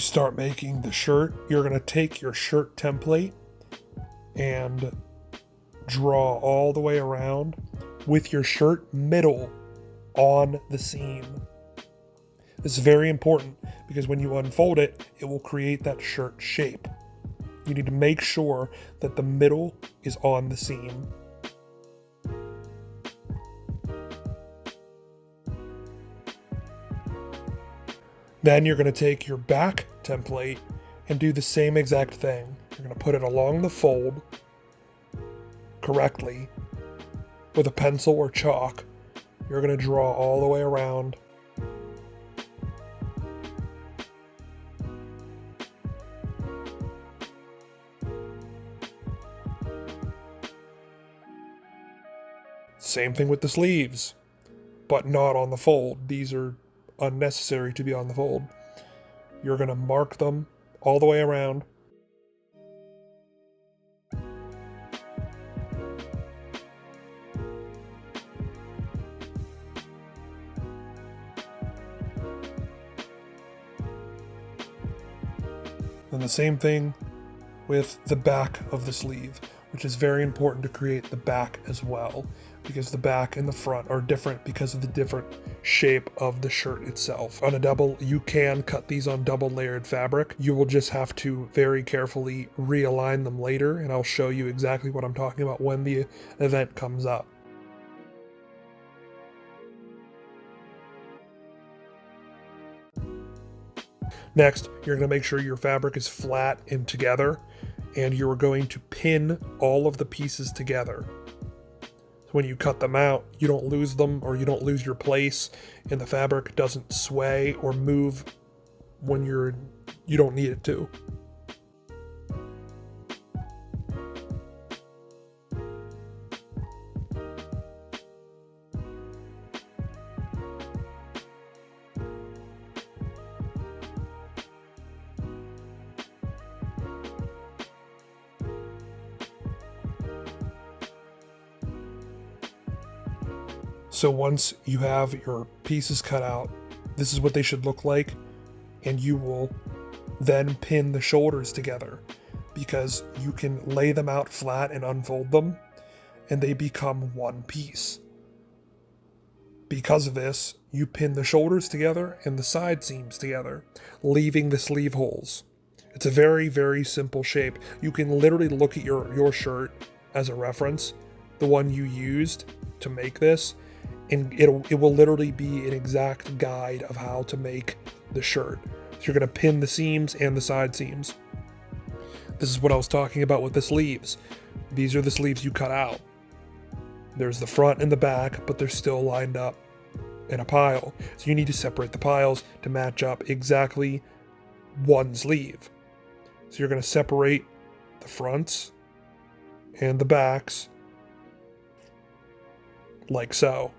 you start making the shirt, you're going to take your shirt template and draw all the way around with your shirt middle on the seam. This is very important because when you unfold it, it will create that shirt shape. You need to make sure that the middle is on the seam. Then you're going to take your back template and do the same exact thing. You're going to put it along the fold correctly with a pencil or chalk. You're going to draw all the way around. Same thing with the sleeves, but not on the fold. These are unnecessary to be on the fold. You're going to mark them all the way around. And the same thing with the back of the sleeve, which is very important to create the back as well, because the back and the front are different because of the different shape of the shirt itself. On a double, you can cut these on double layered fabric. You will just have to very carefully realign them later, and I'll show you exactly what I'm talking about when the event comes up. Next, you're going to make sure your fabric is flat and together, and you're going to pin all of the pieces together. When you cut them out, you don't lose them, or you don't lose your place, and the fabric doesn't sway or move when you don't need it to. So once you have your pieces cut out, this is what they should look like, and you will then pin the shoulders together, because you can lay them out flat and unfold them, and they become one piece. Because of this, you pin the shoulders together and the side seams together, leaving the sleeve holes. It's a very, very simple shape. You can literally look at your shirt as a reference, the one you used to make this, and it will literally be an exact guide of how to make the shirt. So you're going to pin the seams and the side seams. This is what I was talking about with the sleeves. These are the sleeves you cut out. There's the front and the back, but they're still lined up in a pile. So you need to separate the piles to match up exactly one sleeve. So you're going to separate the fronts and the backs like so,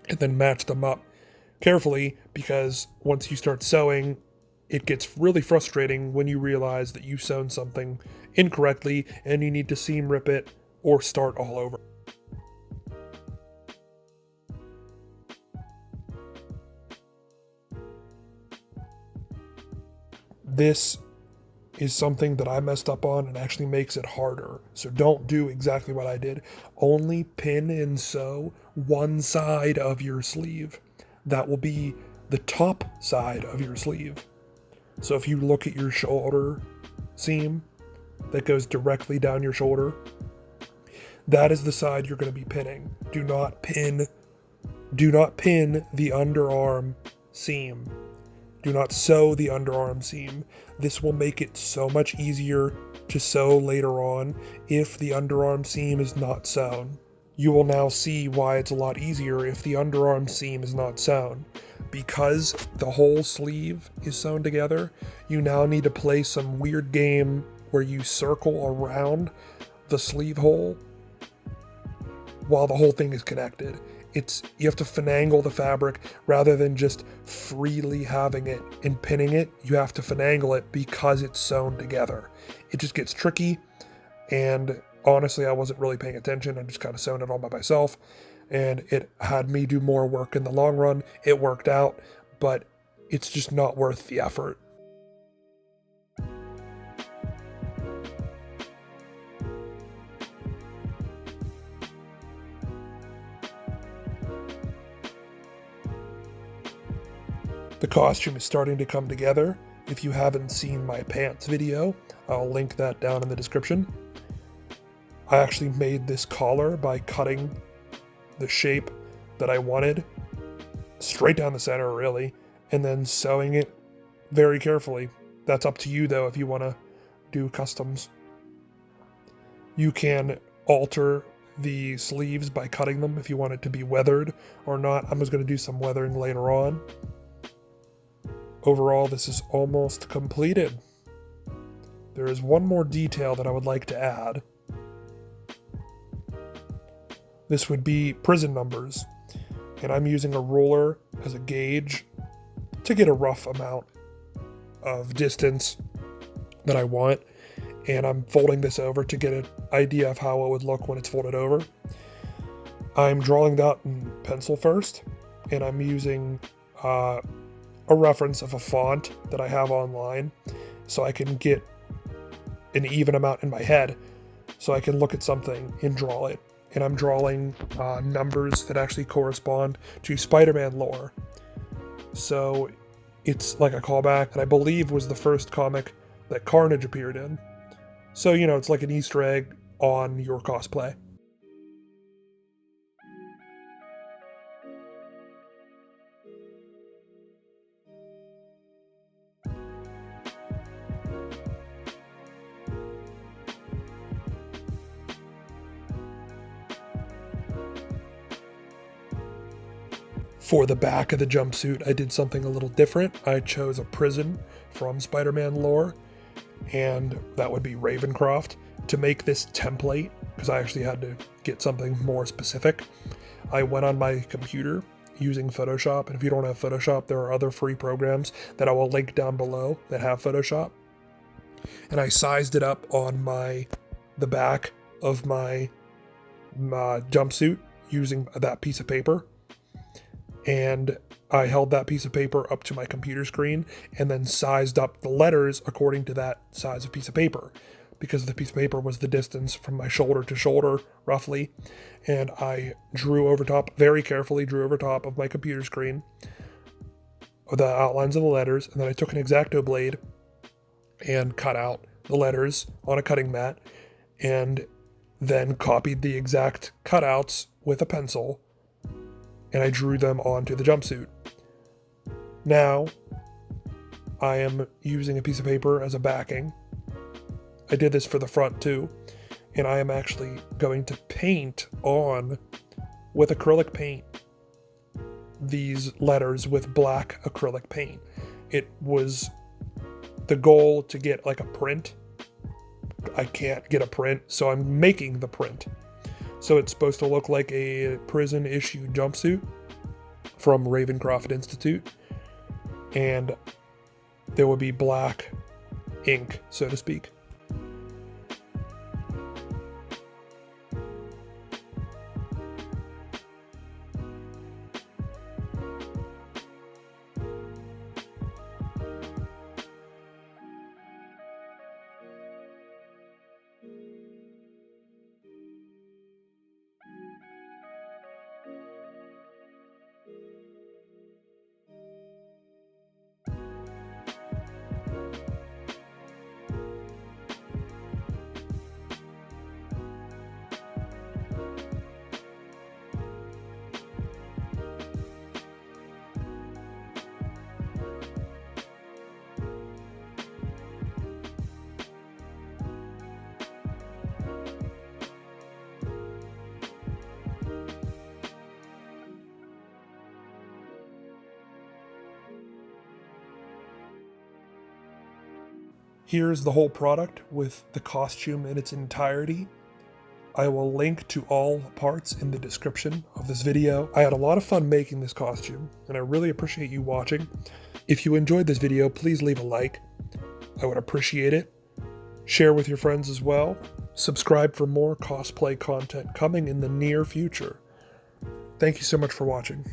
and then match them up carefully, because once you start sewing, it gets really frustrating when you realize that you've sewn something incorrectly and you need to seam rip it or start all over. This is something that I messed up on and actually makes it harder. So don't do exactly what I did. Only pin and sew one side of your sleeve. That will be the top side of your sleeve. So if you look at your shoulder seam that goes directly down your shoulder, that is the side you're going to be pinning. Do not pin the underarm seam. Do not sew the underarm seam. This will make it so much easier to sew later on if the underarm seam is not sewn. You will now see why it's a lot easier if the underarm seam is not sewn. Because the whole sleeve is sewn together, you now need to play some weird game where you circle around the sleeve hole while the whole thing is connected. You have to finagle the fabric rather than just freely having it and pinning it. You have to finagle it because it's sewn together. It just gets tricky, and honestly, I wasn't really paying attention. I just kind of sewn it all by myself, and it had me do more work in the long run. It worked out, but it's just not worth the effort. The costume is starting to come together. If you haven't seen my pants video, I'll link that down in the description. I actually made this collar by cutting the shape that I wanted straight down the center, really, and then sewing it very carefully. That's up to you, though, if you want to do customs. You can alter the sleeves by cutting them if you want it to be weathered or not. I'm just going to do some weathering later on. Overall, this is almost completed. There is one more detail that I would like to add. This would be prison numbers, and I'm using a ruler as a gauge to get a rough amount of distance that I want, and I'm folding this over to get an idea of how it would look when it's folded over. I'm drawing that in pencil first, and I'm using a reference of a font that I have online so I can get an even amount in my head so I can look at something and draw it. And I'm drawing numbers that actually correspond to Spider-Man lore. So it's like a callback that I believe was the first comic that Carnage appeared in. So, you know, it's like an Easter egg on your cosplay. For the back of the jumpsuit, I did something a little different. I chose a prison from Spider-Man lore, and that would be Ravencroft, to make this template, because I actually had to get something more specific. I went on my computer using Photoshop, and if you don't have Photoshop, there are other free programs that I will link down below that have Photoshop. And I sized it up on the back of my jumpsuit using that piece of paper. And I held that piece of paper up to my computer screen and then sized up the letters according to that size of piece of paper, because the piece of paper was the distance from my shoulder to shoulder, roughly. And I drew over top, very carefully drew over top of my computer screen the outlines of the letters, and then I took an X-Acto blade and cut out the letters on a cutting mat, and then copied the exact cutouts with a pencil, and I drew them onto the jumpsuit. Now, I am using a piece of paper as a backing. I did this for the front too, and I am actually going to paint on, with acrylic paint, these letters with black acrylic paint. It was the goal to get like a print. I can't get a print, so I'm making the print. So it's supposed to look like a prison-issued jumpsuit from Ravencroft Institute, and there will be black ink, so to speak. Here's the whole product with the costume in its entirety. I will link to all parts in the description of this video. I had a lot of fun making this costume, and I really appreciate you watching. If you enjoyed this video, please leave a like. I would appreciate it. Share with your friends as well. Subscribe for more cosplay content coming in the near future. Thank you so much for watching.